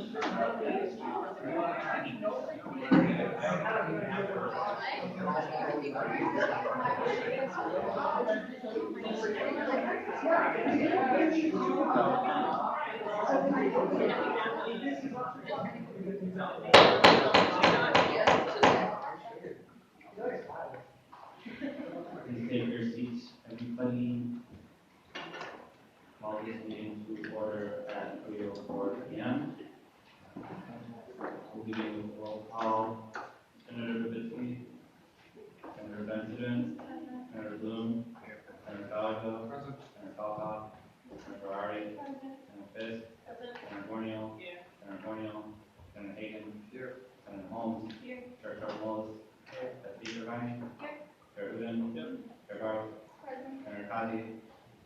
Please take your seats, everybody. Call this meeting to order at 3:04 p.m. We'll begin with roll call. Senator Levitsky, Senator Benjamin, Senator Bloom, Senator Gallagher, Senator Kalkoff, Senator Ferrari, Senator Fisk, Senator Borneo, Senator Borneo, Senator Hagan, Senator Holmes, Chair Charles, Speaker Ryan, Chair Uden, Chair Garth, Senator Kazi,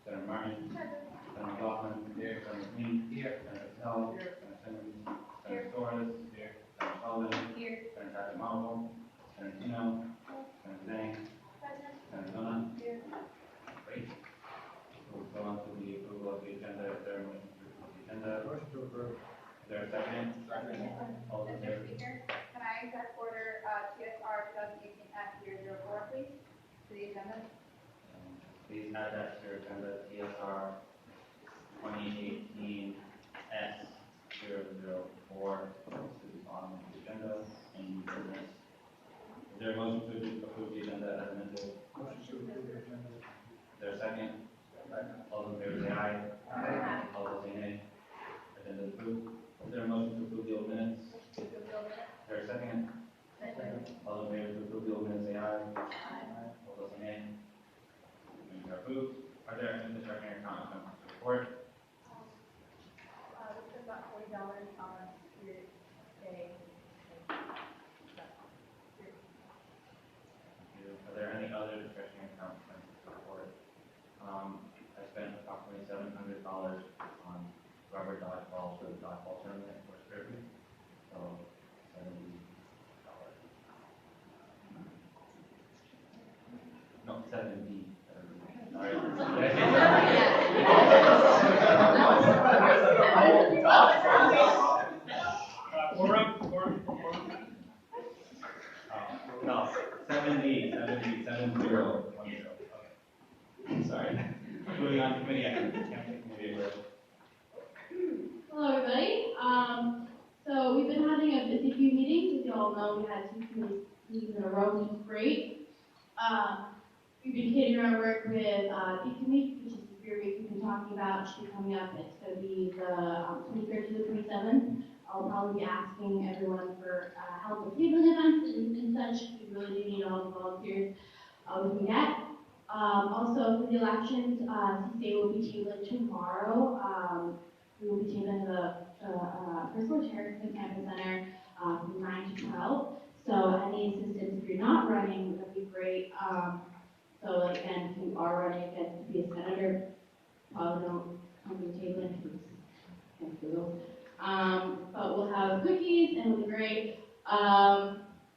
Senator Martin, Senator McLaughlin, Senator Green, Senator Patel, Senator Simmons, Senator Torres, Senator Sullivan, Senator Patrick Marvel, Senator Tino, Senator Zhang, Senator Luna. Great. We'll go on to the approval of the agenda. Is there a motion to approve the agenda? Motion to approve. Is there a second? Second. All those in Mr. favor? Speaker, can I order TSR 2018-F004, please, to the agenda? Please add that to your agenda, TSR 2018 S004 to the bottom of the agenda and new business. Is there a motion to approve the agenda as amended? Motion to approve the agenda. Is there a second? Second. All those in favor say aye. Aye. All those say nay. Agenda is approved. Is there a motion to approve the old minutes? To approve the minutes? Is there a second? Second. All those in favor to approve the old minutes say aye. All those say nay. Minutes are approved. Are there any discretionary comments on the report? This is about $40 on Spirit Day. Are there any other discretionary comments on the report? I spent approximately $700 on rubber dodgeball for the dodgeball tournament for Spirit Week. So $70. No, 70. Sorry. Did I say no, 70. Okay. Sorry. Moving on to committee items. Committee work. Hello, everybody. So we've been having a busy few meetings. As you all know, we had 2 committee meetings in a row, which is great. We've been kidding around work with Deacon Week, which is the Spirit Week we've been talking about. It should be coming up. It's going to be the 23rd to the 27th. I'll probably be asking everyone for help with tabling events and such. We really do need all the volunteers we can get. Also, for the elections, CCA will be tabling tomorrow. We will be tabling the Bristol Harrison Campus Center from 9 to 12. So any assistance if you're not running, that'd be great. So again, if you are running again to be a senator, probably don't come to the tabling because but we'll have cookies and it'll be great.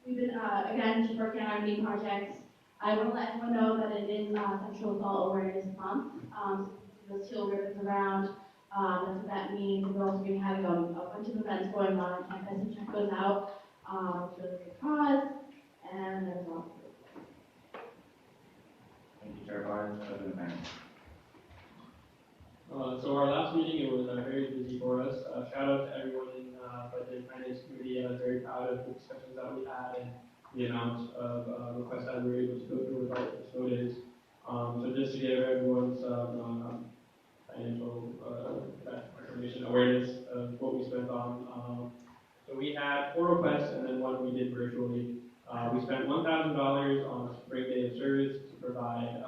We've been again just working on our meeting projects. I want to let everyone know that it is Sexual Assault Awareness Month. Those teal ribbons around. That's what that means. We're also going to be having a bunch of events going on campus, and check those out. It's a really good cause, and there's all. Thank you, Chair Barnes. President Manning. So our last meeting, it was very busy for us. Shout out to everyone in Budget and Finance Committee. I was very proud of the discussions that we had and the amount of requests that we were able to go through with all the custodians. So just to give everyone some financial information awareness of what we spent on. So we had 4 requests and then 1 we did virtually. We spent $1,000 on a spring day of service to provide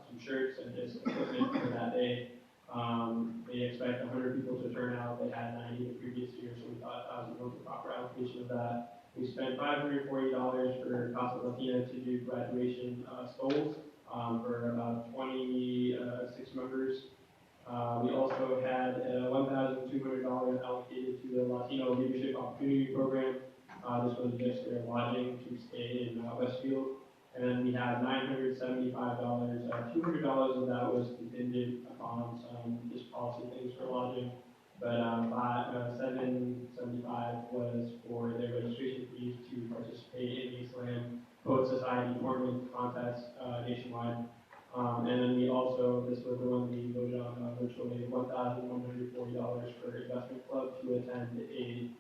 some shirts and just equipment for that day. They expect 100 people to turn out. They had 90 the previous year, so we thought 1,000 was the proper allocation of that. We spent $540 for Casa Latina to do graduation stoles for about 26 members. We also had $1,200 allocated to the Latino Leadership Opportunity Program. This was just their lodging to stay in Westfield. And then we had $975. $200 of that was contingent upon some just policy things for lodging. But $775 was for their registration fees to participate in the Slam Poet Society tournament contest nationwide. And then we also, this was the one we voted on virtually, $1,140 for investment club to attend a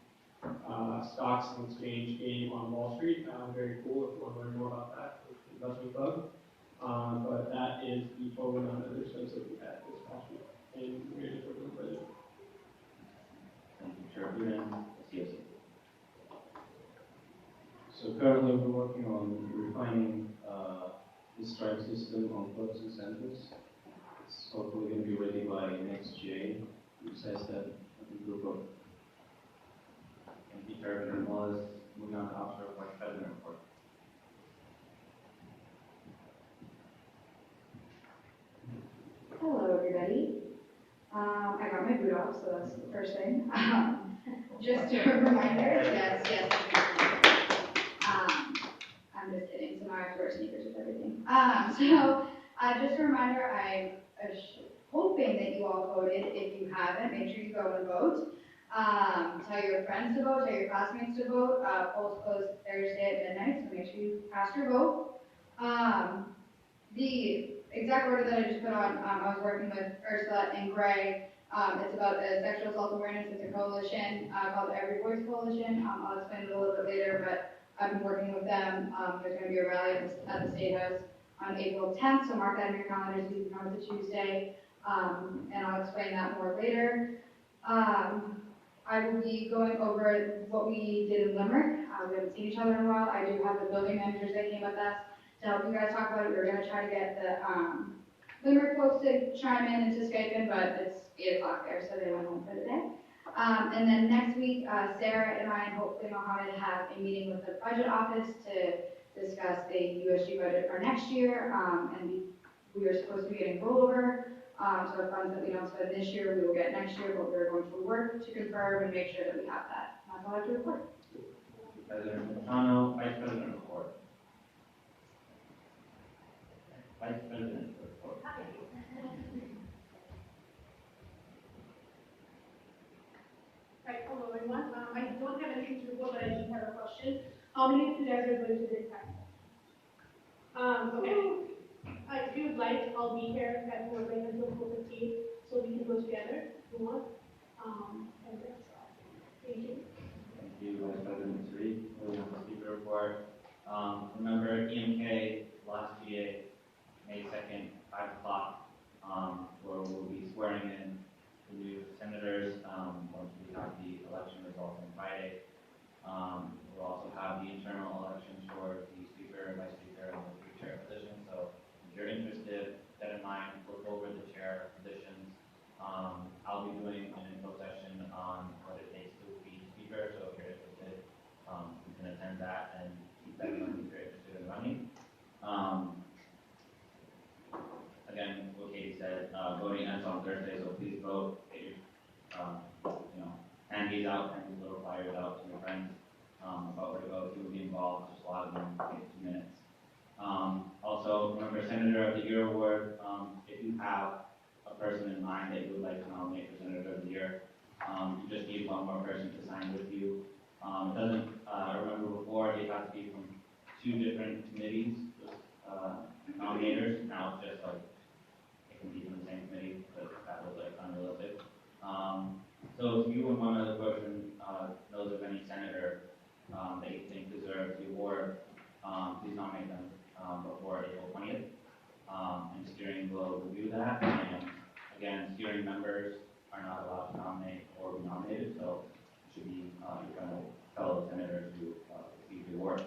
stocks and exchange game on Wall Street. Very cool if you want to learn more about that, investment club. But that is the total amount of expenses we had this past week. And we're just working for it. Thank you, Chair Gruden, CSC. So currently we're working on refining the strike system on clubs and centers. It's hopefully going to be ready by next GA, which says that the group of Thank you, Chair Gruden. Was moving on to Officer Vice President report. Hello, everybody. I got my boot off, so that's the first thing. Just a reminder, yes. I'm just kidding, so now I have to wear sneakers with everything. Just a reminder, I'm hoping that you all voted. If you haven't, make sure you go and vote. Tell your friends to vote, tell your classmates to vote. Polls close Thursday at midnight, so make sure you cast your vote. The exact order that I just put on, I was working with Ursula and Gray. It's about the sexual assault awareness. It's a coalition called Every Voice Coalition. I'll explain it a little bit later, but I've been working with them. There's going to be a rally at the State House on April 10th, so mark that in your calendars. You can come to Tuesday, and I'll explain that more later. I will be going over what we did in Limerick. We haven't seen each other in a while. I do have the building managers that came with us to help you guys talk about it. We're going to try to get the Limerick folks to chime in into Skype, but it's 8 o'clock there, so they went home for the day. And then next week, Sarah and I, and hopefully Mohammed, have a meeting with the budget office to discuss the USG budget for next year. And we are supposed to be getting rollover. So funds that we don't spend this year, we will get next year, but we're going to work to confirm and make sure that we have that. That's all I have to report. President Montano, Vice President report. Vice President report. Right, hello everyone. I don't have anything to report, but I do have a question. How many of you guys are going to this time? Okay. If you would like, I'll be here at Fort Wayne until 4:15, so we can go together if you want. And that's all. Thank you. Thank you, Vice President Sri. Moving on to speaker report. Remember EMK last GA, May 2nd, 5 o'clock, where we'll be swearing in the new senators once we have the election results on Friday. We'll also have the internal elections for the speaker, vice speaker, and the chair position. So if you're interested, get in mind, look over the chair positions. I'll be doing an info session on what it takes to be speaker. So if you're interested, you can attend that and keep that in mind if you're interested in running. Again, what Katie said, voting ends on Thursday, so please vote. Get your, hand these out, hand these little flyers out to your friends about where to go, who will be involved. Just a lot of them, take 2 minutes. Also, remember Senator of the Year award. If you have a person in mind that you would like to nominate for Senator of the Year, you just need one more person to sign with you. It doesn't. Remember before they have to be from 2 different committees, nominators. Now it's just like it can be from the same committee, but that was like unrealistic. So if you and one other person knows of any senator that you think deserves the award, please nominate them before April 20th. And steering will review that. And again, steering members are not allowed to nominate or be nominated, so it should be your fellow senators who receive the award.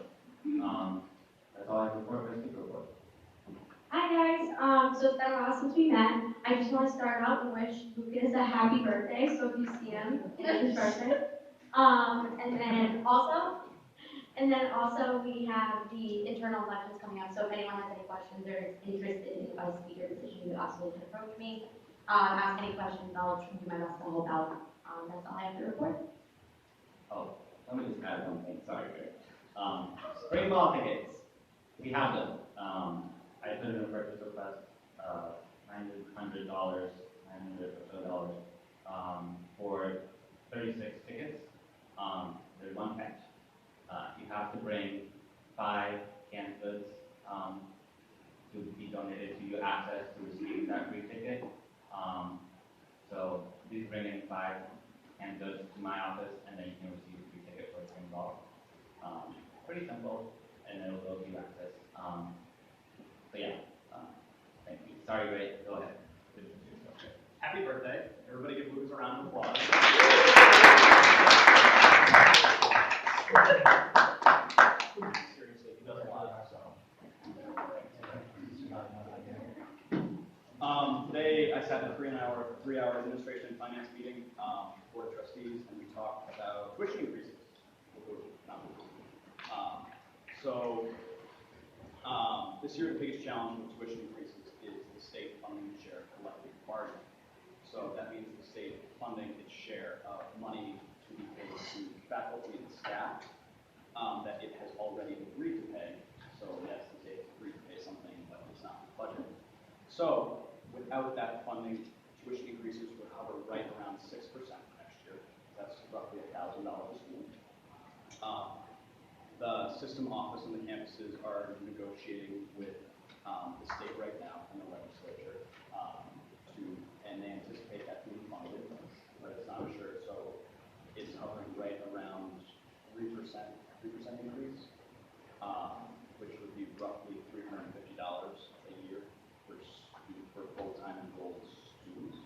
That's all I have to report for the speaker report. Hi guys, so it's been a while since we met. I just want to start out and wish Lucas a happy birthday, so if you see him, it's his birthday. And then also we have the internal elections coming up, so if anyone has any questions or is interested in a speaker position, you absolutely can approach me. Ask any questions, I'll do my best to help out. That's all I have to report. Oh, let me just add one thing, sorry, Greg. Spring ball tickets, we have them. I put in a purchase request, $900 or so. For 36 tickets, there's one catch. You have to bring 5 canned goods to be donated to you, access to receive that free ticket. So please bring in 5 canned goods to my office, and then you can receive a free ticket for $10. Pretty simple, and it will go to you access. So yeah, thank you. Sorry, Ray, go ahead. Happy birthday. Everybody give Lucas a round of applause. Seriously, he does a lot, so. Today I sat in a 3-hour administration and finance meeting, board of trustees, and we talked about tuition increases. This year the biggest challenge with tuition increases is the state funding share collective bargaining. So that means the state funding its share of money to be paid to faculty and staff that it has already agreed to pay. So yes, the state has agreed to pay something, but it's not in the budget. So without that funding, tuition increases would hover right around 6% next year. That's roughly $1,000 a student. The system office and the campuses are negotiating with the state right now and the legislature and they anticipate that being funded, but it's not assured. So it's hovering right around 3% increase, which would be roughly $350 a year for full-time enrolled students.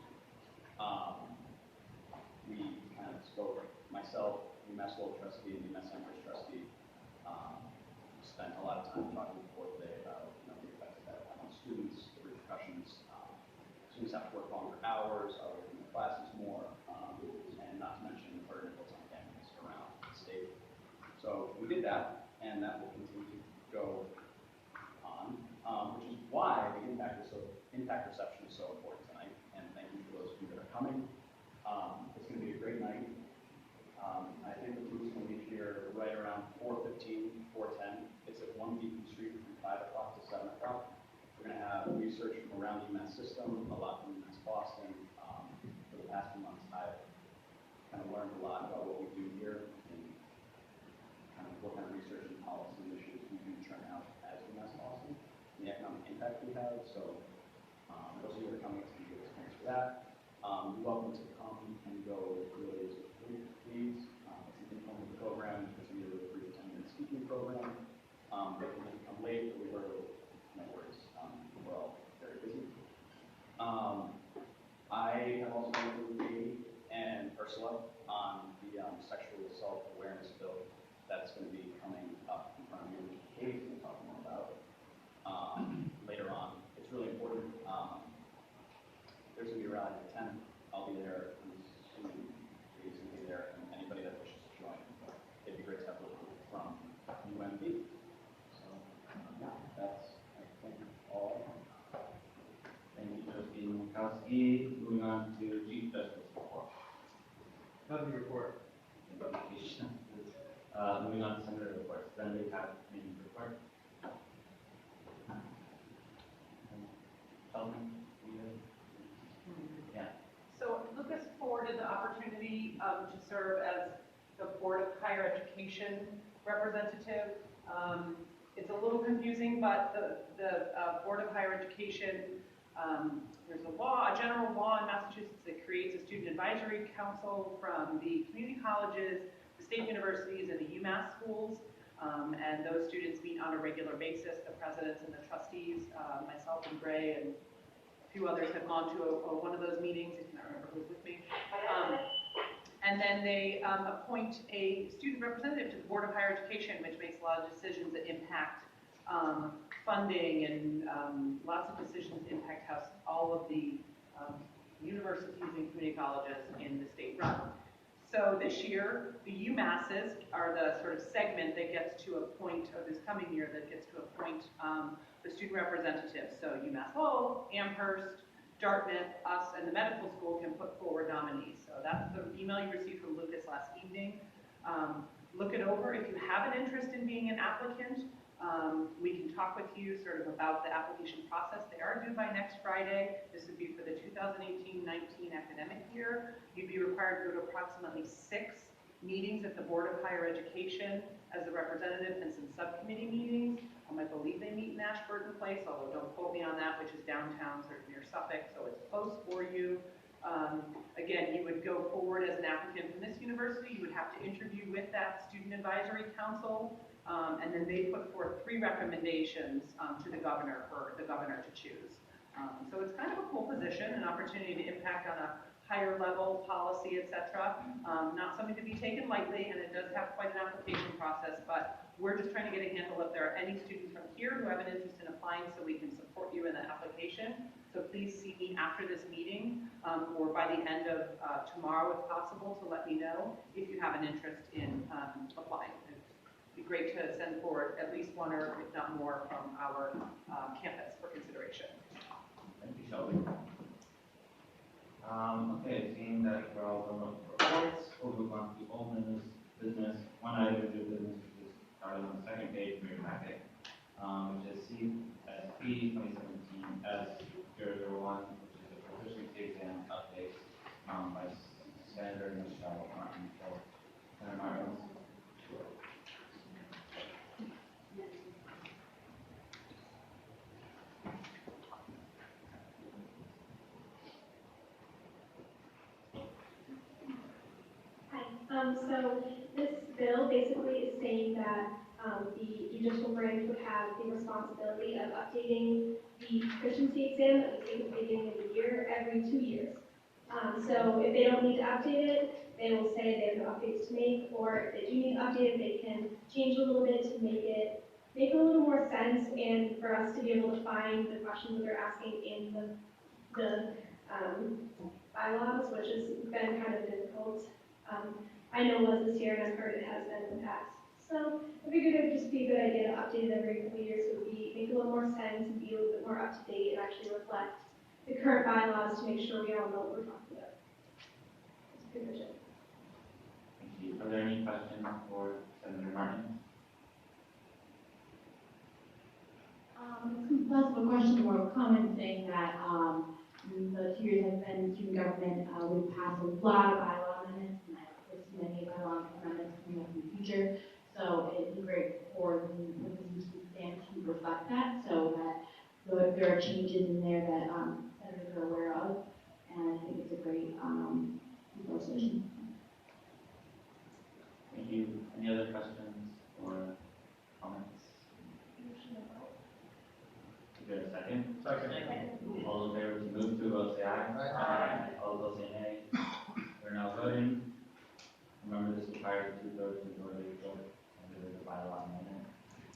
We kind of spoke, myself, the UMass Lowell trustee, and the UMass Amherst trustee, spent a lot of time talking to the board today about the effects of that on students, the repercussions. Students have to work longer hours, are working in classes more, and not to mention the burden it puts on families around the state. So we did that, and that will continue to go on, which is why the impact reception is so important tonight. And thank you for those of you that are coming. It's going to be a great night. I think the group's going to be here right around 4:15, 4:10. It's at 1 Beacon Street from 5 o'clock to 7 o'clock. We're going to have research from around the UMass system, a lot from UMass Boston. For the past few months, I've kind of learned a lot about what we do here and kind of what kind of research and policy initiatives we do turn out as UMass Boston, and the economic impact we have. So those of you that are coming, it's going to be a good experience for that. You're welcome to come and go really as please. It's an informal program. It's either a 3 to 10-minute speaking program. They can come late, but we were no worries. We're all very busy. I have also worked with Amy and Ursula on the sexual assault awareness bill that's going to be coming up in front of you, which Katie's going to talk more about later on. It's really important. There's going to be a rally at 10. I'll be there. I'm assuming Katie's going to be there, and anybody that wishes to join. It'd be great to have a little from UMB. So, yeah, that's, I think, all. Thank you, Trustee Minkowski. Moving on to Chief Justice report. Nothing to report. Moving on to Senator reports. Does anybody have any report? Alumni? Yeah. So Lucas forwarded the opportunity to serve as the Board of Higher Education representative. It's a little confusing, but the Board of Higher Education, there's a general law in Massachusetts that creates a student advisory council from the community colleges, the state universities, and the UMass schools. And those students meet on a regular basis. The presidents and the trustees, myself and Gray and a few others have gone to one of those meetings. I cannot remember who's with me. And then they appoint a student representative to the Board of Higher Education, which makes a lot of decisions that impact funding and lots of decisions that impact how all of the universities and community colleges in the state run. So this year, the UMasses are the sort of segment that gets to appoint, or this coming year, that gets to appoint the student representatives. So UMass Lowell, Amherst, Dartmouth, us, and the medical school can put forward nominees. So that's the email you received from Lucas last evening. Look it over. If you have an interest in being an applicant, We can talk with you sort of about the application process. They are due by next Friday. This would be for the 2018-19 academic year. You'd be required to go to approximately 6 meetings at the Board of Higher Education as a representative and some subcommittee meetings. I believe they meet in Ashburton Place, although don't quote me on that, which is downtown, sort of near Suffolk, so it's close for you. Again, you would go forward as an applicant from this university. You would have to interview with that student advisory council, and then they put forth 3 recommendations to the governor for the governor to choose. So it's kind of a cool position, an opportunity to impact on a higher level policy, etc. Not something to be taken lightly, and it does have quite an application process, but we're just trying to get a handle if there are any students from here who have an interest in applying so we can support you in the application. So please see me after this meeting or by the end of tomorrow if possible to let me know if you have an interest in applying. It'd be great to send forward at least 1 or if not more from our campus for consideration. Thank you, Shelby. Okay, seeing that we're all done with reports, we'll move on to old business. One item of new business, which is started on the second page of your packet, which is CSP 2017 S001, which is a proficiency exam update by Senator Michelle Martin. So, Senator Martin. So this bill basically is saying that the judicial branch would have the responsibility of updating the proficiency exam that we take at the beginning of the year every 2 years. So if they don't need to update it, they will say they have no updates to make, or if they do need to update it, they can change a little bit to make a little more sense and for us to be able to find the questions that they're asking in the bylaws, which has been kind of difficult. I know it was this year, and I've heard it has been in the past. So I figured it would just be a good idea to update it every couple of years. So it would make a little more sense and be a little bit more up to date and actually reflect the current bylaws to make sure we all know what we're talking about. That's pretty much it. Thank you. Are there any questions for Senator Martin? It's less of a question, more of a comment saying that the 2 years I've been in student government, we've passed a lot of bylaw amendments, and I foresee many bylaw amendments coming up in the future. So it'd be great for the exam to reflect that, so that there are changes in there that senators are aware of, and I think it's a great legislation. Thank you. Any other questions or comments? Is there a second? Second. All in favor to move to vote, say aye. Aye. All those say nay. We're now voting. Remember, this requires a 2/3 majority vote under the bylaw amendment.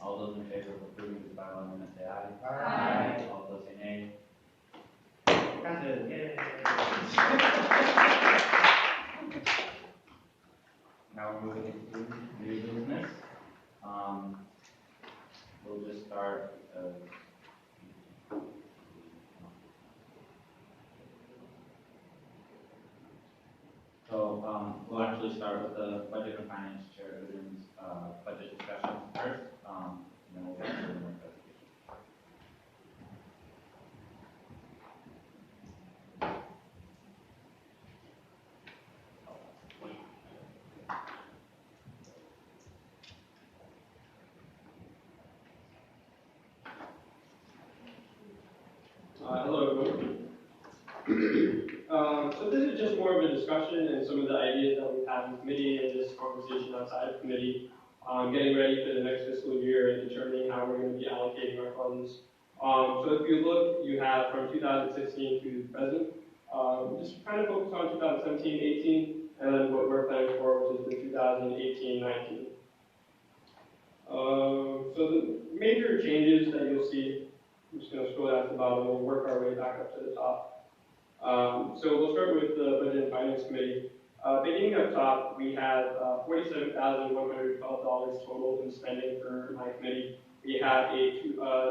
All those in favor of approving this bylaw amendment, say aye. Aye. All those say nay. Passes. Yay. Now we're moving into new business. We'll just start we'll actually start with the Budget and Finance Chair Goodwin's budget discussion first, and then we'll get to the more presentation. Hello, everyone. So this is just more of a discussion and some of the ideas that we've had in committee and just conversation outside of committee, getting ready for the next fiscal year and determining how we're going to be allocating our funds. So if you look, you have from 2016 to present, just kind of focus on 2017-18, and then what we're planning for, which is the 2018-19. So the major changes that you'll see, I'm just going to scroll down to the bottom, we'll work our way back up to the top. So we'll start with the Budget and Finance Committee. Beginning up top, we have $47,112 total in spending for my committee. We have a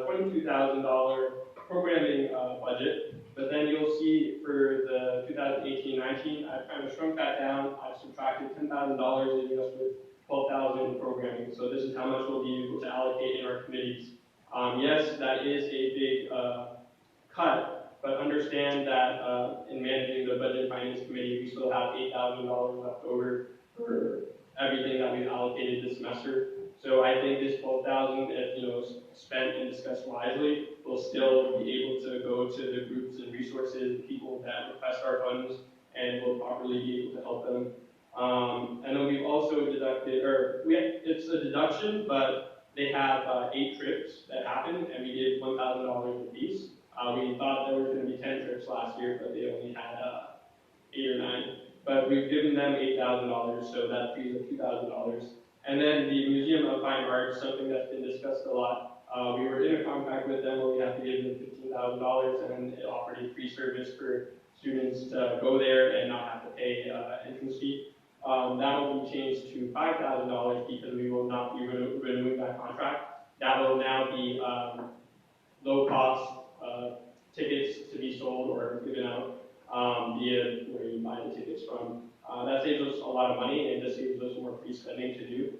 $22,000 programming budget, but then you'll see for the 2018-19, I've kind of shrunk that down. I've subtracted $10,000, leaving us with 12,000 in programming. So this is how much we'll be able to allocate in our committees. Yes, that is a big cut, but understand that in managing the budget and finance committee, we still have $8,000 left over for everything that we've allocated this semester. So I think this 12,000, if spent and discussed wisely, will still be able to go to the groups and resources, people that request our funds, and will properly be able to help them. And then we've also deducted, it's a deduction, but they have 8 trips that happened, and we did $1,000 a piece. We thought there were going to be 10 trips last year, but they only had 8 or 9. But we've given them $8,000, so that frees up $2,000. And then the Museum of Fine Arts, something that's been discussed a lot. We were in a contract with them where we have to give them $15,000, and it offered a free service for students to go there and not have to pay entrance fee. That will be changed to $5,000 because we will not be renewing that contract. That will now be low-cost tickets to be sold or given out via where you buy the tickets from. That saves us a lot of money, and it just saves us more free spending to do.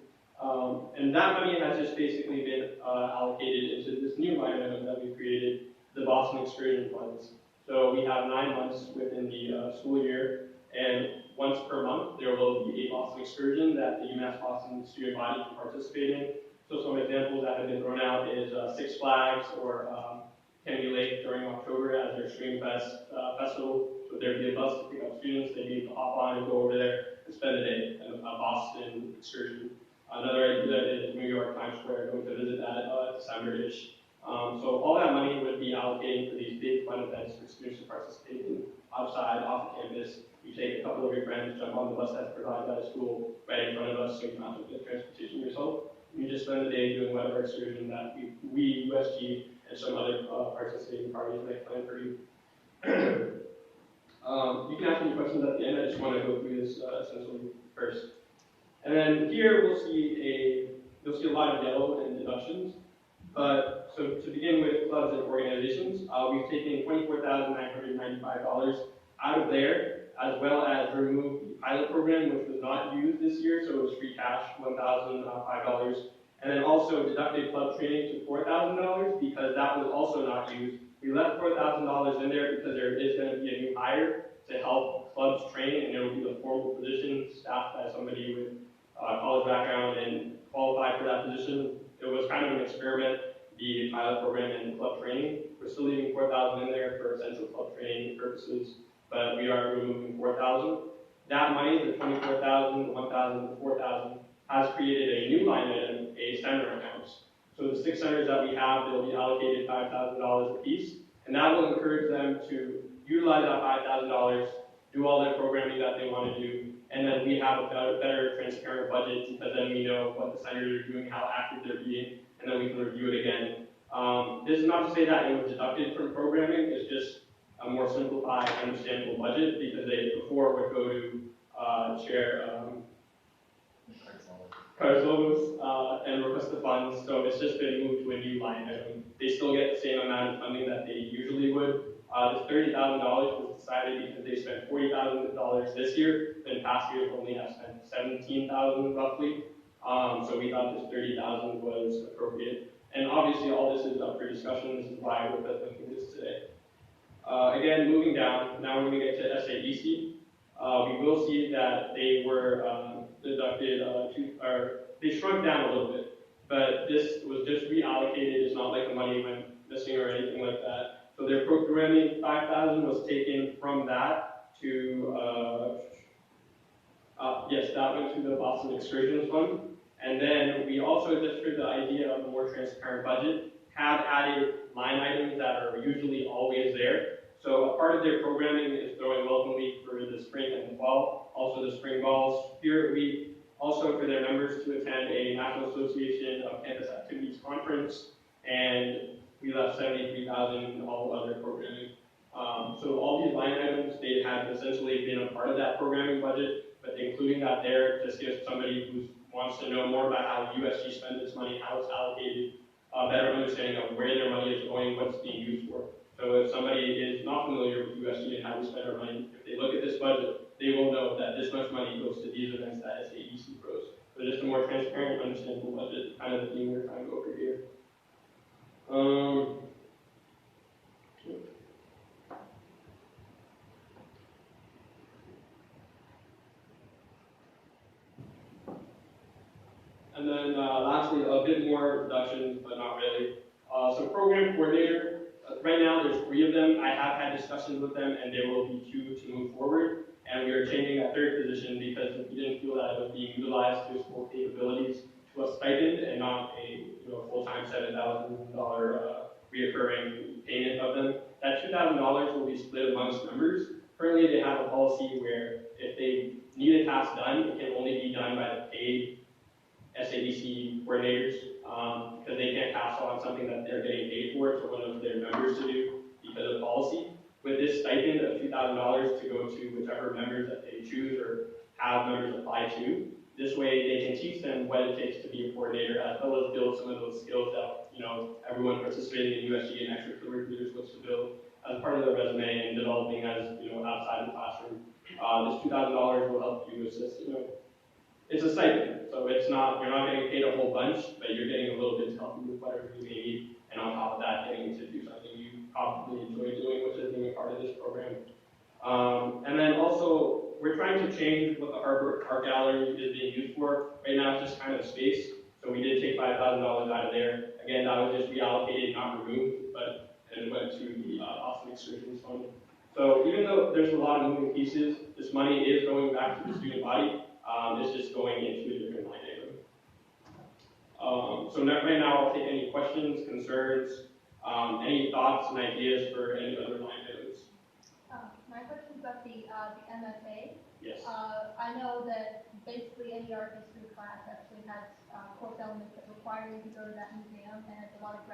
And that money has just basically been allocated into this new line item that we created, the Boston Excursion Funds. So we have 9 months within the school year, and once per month there will be a Boston excursion that the UMass Boston student body can participate in. So some examples that have been thrown out is Six Flags or Kennedy Lake during October as their Spring Fest festival. So there'd be a bus to pick up students, they'd be able to hop on and go over there and spend a day at a Boston excursion. Another idea is New York Times Square, going to visit that December-ish. So all that money would be allocated for these big fun events for students to participate in outside, off the campus. You take a couple of your friends, jump on the bus that's provided by the school right in front of us so you don't have to get transportation yourself. You just spend the day doing whatever excursion that we USG, and some other participating parties might plan for you. You can ask me questions at the end. I just want to go through this essentially first. And then here you'll see a lot of yellow in deductions. But so to begin with clubs and organizations, we've taken $24,995 out of there, as well as removed the pilot program, which was not used this year, so it was free cash, $1,005. And then also deducted club training to $4,000 because that was also not used. We left $4,000 in there because there is going to be a new hire to help clubs train, and it will be a formal position staffed by somebody with college background and qualified for that position. It was kind of an experiment, the pilot program and club training. We're still leaving $4,000 in there for essential club training purposes, but we are removing $4,000. That money, the $24,000, $1,000, the $4,000, has created a new line item, a center accounts. So the 6 centers that we have, they'll be allocated $5,000 a piece, and that will encourage them to utilize that $5,000, do all their programming that they want to do, and then we have a better transparent budget because then we know what the centers are doing, how active they're being, and then we can review it again. This is not to say that it was deducted from programming, it's just a more simplified, understandable budget because they before would go to Chair Carlos and request the funds, so it's just been moved to a new line item. They still get the same amount of funding that they usually would. This $30,000 was decided because they spent $40,000 this year, and past years only have spent $17,000 roughly. So we thought this $30,000 was appropriate. And obviously all this is up for discussion, this is why we're presenting this today. Again, moving down, now we're going to get to SADC. We will see that they were deducted, they shrunk down a little bit, but this was just reallocated. It's not like the money went missing or anything like that. So their programming, $5,000 was taken from that to, yes, that went to the Boston Excursions Fund. And then we also, just for the idea of a more transparent budget, have added line items that are usually always there. So a part of their programming is throwing welcome week for the spring and the fall, also the spring balls, spirit week, also for their members to attend a National Association of Campus Activities conference, and we left $73,000 in all other programming. So all these line items, they have essentially been a part of that programming budget, but including that there just gives somebody who wants to know more about how USG spends its money, how it's allocated, a better understanding of where their money is going, what it's being used for. So if somebody is not familiar with USG and how we spend our money, if they look at this budget, they will know that this much money goes to these events that SADC throws. So just a more transparent, understandable budget, kind of the theme we're trying to go over here. And then lastly, a bit more introduction, but not really. So program coordinator, right now there's 3 of them. I have had discussions with them and there will be 2 to move forward. And we are changing that 3rd position because we didn't feel that it was being utilized to its full capabilities to a stipend and not a full-time $7,000 reoccurring payment of them. That $2,000 will be split amongst members. Currently they have a policy where if they need a task done, it can only be done by the paid SADC coordinators because they can't pass on something that they're getting paid for to one of their members to do because of policy. With this stipend of $2,000 to go to whichever members that they choose or have members apply to, this way they can teach them what it takes to be a coordinator as well as build some of those skills that everyone participating in USG and extracurriculars looks to build as part of their resume and developing as outside the classroom. This $2,000 will help you assist. It's a stipend, so it's not, you're not getting paid a whole bunch, but you're getting a little bit to help you with whatever you may need, and on top of that, getting to do something you probably enjoy doing, which is being a part of this program. And then also, we're trying to change what the art gallery is being used for. Right now, it's just kind of space, so we did take $5,000 out of there. Again, that was just reallocated, not removed, but it went to the Austin Excursions Fund. So even though there's a lot of moving pieces, this money is going back to the student body. It's just going into a different line item. So right now I'll take any questions, concerns, any thoughts and ideas for any other line items. My question is about the MFA. Yes. I know that basically any art history class actually has course elements that require you to go to that museum, and it's a lot of